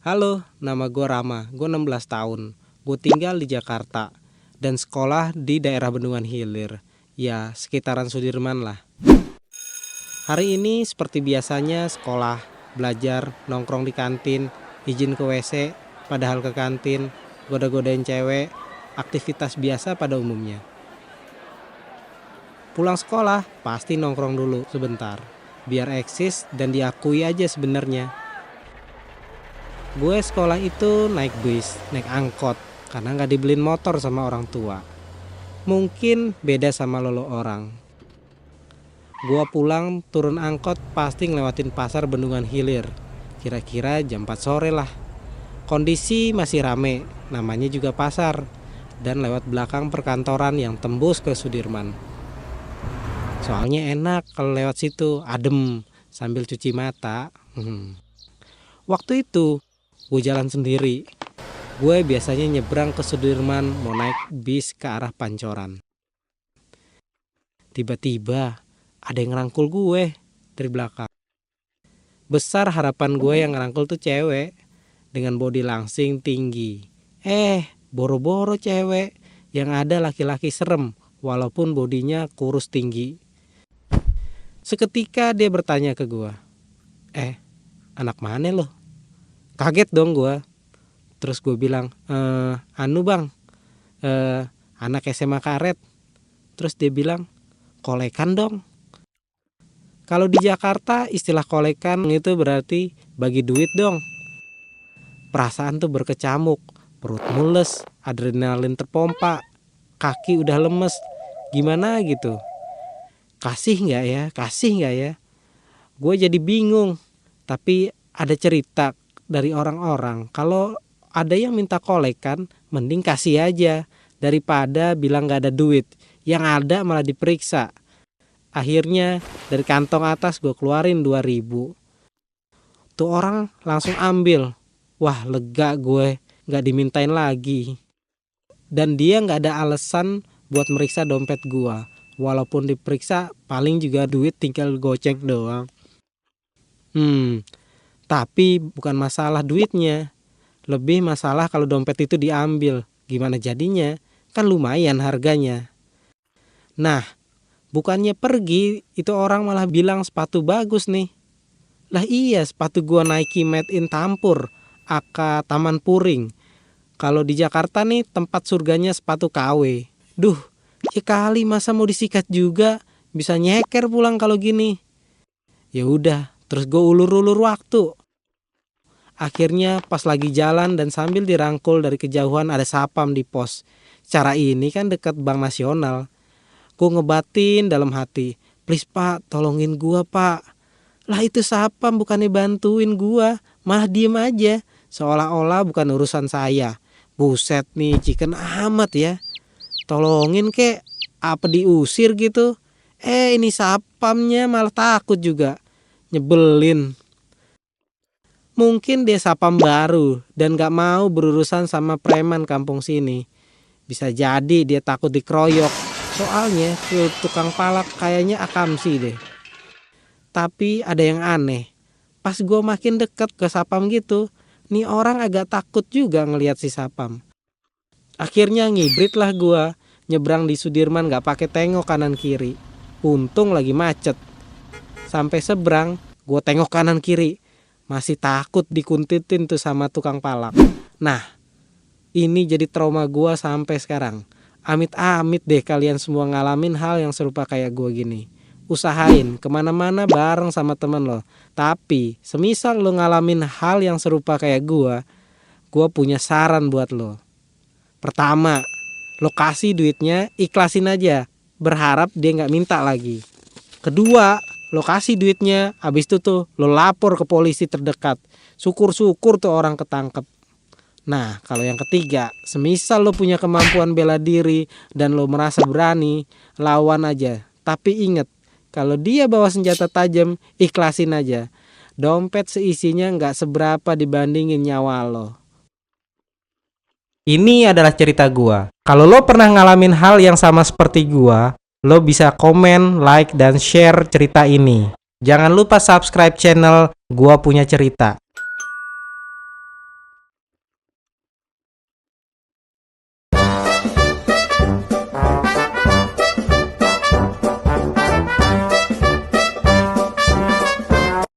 Halo, nama gue Rama, gue 16 tahun. Gue tinggal di Jakarta dan sekolah di daerah Bendungan Hilir. Ya, sekitaran Sudirman lah. Hari ini seperti biasanya sekolah, belajar, nongkrong di kantin, izin ke WC, padahal ke kantin, goda-godain cewek, aktivitas biasa pada umumnya. Pulang sekolah, pasti nongkrong dulu sebentar, biar eksis dan diakui aja sebenarnya. Gue sekolah itu naik bis, naik angkot, karena nggak dibeliin motor sama orang tua. Mungkin beda sama lolo orang. Gue pulang turun angkot pasti ngelewatin pasar Bendungan Hilir. Kira-kira jam 4 sore lah. Kondisi masih rame, namanya juga pasar. Dan lewat belakang perkantoran yang tembus ke Sudirman. Soalnya enak kalau lewat situ, adem, sambil cuci mata. Waktu itu gue jalan sendiri. Gue biasanya nyebrang ke Sudirman mau naik bis ke arah Pancoran. Tiba-tiba ada yang ngerangkul gue dari belakang. Besar harapan gue yang ngerangkul tuh cewek dengan bodi langsing tinggi. Boro-boro cewek, yang ada laki-laki serem walaupun bodinya kurus tinggi. Seketika dia bertanya ke gue, anak mana lo? Kaget dong gue. Terus gue bilang, anu bang, anak SMA karet. Terus dia bilang, kolekan dong. Kalau di Jakarta istilah kolekan itu berarti bagi duit dong. Perasaan tuh berkecamuk, perut mules, adrenalin terpompa, kaki udah lemes. Gimana gitu? Kasih nggak ya? Gue jadi bingung. Tapi ada cerita dari orang-orang, kalau ada yang minta kolekan, mending kasih aja daripada bilang gak ada duit. Yang ada malah diperiksa. Akhirnya dari kantong atas gue keluarin 2.000. Tuh orang langsung ambil. Wah, lega gue, gak dimintain lagi. Dan dia gak ada alasan buat meriksa dompet gue. Walaupun diperiksa paling juga duit tinggal gocek doang. Tapi bukan masalah duitnya. Lebih masalah kalau dompet itu diambil. Gimana jadinya? Kan lumayan harganya. Nah, bukannya pergi, itu orang malah bilang sepatu bagus nih. Lah iya, sepatu gua Nike made in Tampur, aka Taman Puring. Kalau di Jakarta nih tempat surganya sepatu KW. Duh, ya kali masa mau disikat juga, bisa nyeker pulang kalau gini. Ya udah, terus gue ulur-ulur waktu. Akhirnya pas lagi jalan dan sambil dirangkul dari kejauhan ada sapam di pos. Cara ini kan dekat Bank Nasional. Gue ngebatin dalam hati, please pak, tolongin gua pak. Lah itu sapam bukannya bantuin gua, malah diem aja. Seolah-olah bukan urusan saya. Buset nih, chicken amat ya. Tolongin kek, apa diusir gitu. Ini sapamnya malah takut juga. Nyebelin. Mungkin dia sapam baru dan gak mau berurusan sama preman kampung sini. Bisa jadi dia takut dikeroyok. Soalnya tukang palak kayaknya akamsi deh. Tapi ada yang aneh. Pas gue makin deket ke sapam gitu, nih orang agak takut juga ngelihat si sapam. Akhirnya ngibrit lah gue. Nyebrang di Sudirman gak pakai tengok kanan kiri. Untung lagi macet. Sampai seberang, gue tengok kanan kiri. Masih takut dikuntitin tuh sama tukang palak. Nah, ini jadi trauma gue sampai sekarang. Amit-amit deh kalian semua ngalamin hal yang serupa kayak gue gini. Usahain kemana-mana bareng sama temen lo. Tapi semisal lo ngalamin hal yang serupa kayak gue punya saran buat lo. Pertama, lo kasih duitnya, ikhlasin aja. Berharap dia gak minta lagi. Kedua, lo kasih duitnya, habis itu tuh lo lapor ke polisi terdekat. Syukur-syukur tuh orang ketangkep. Nah, kalau yang ketiga, semisal lo punya kemampuan bela diri dan lo merasa berani, lawan aja. Tapi inget, kalau dia bawa senjata tajam, ikhlasin aja. Dompet seisinya gak seberapa dibandingin nyawa lo. Ini adalah cerita gua. Kalau lo pernah ngalamin hal yang sama seperti gua, lo bisa komen, like, dan share cerita ini. Jangan lupa subscribe channel Gua Punya Cerita.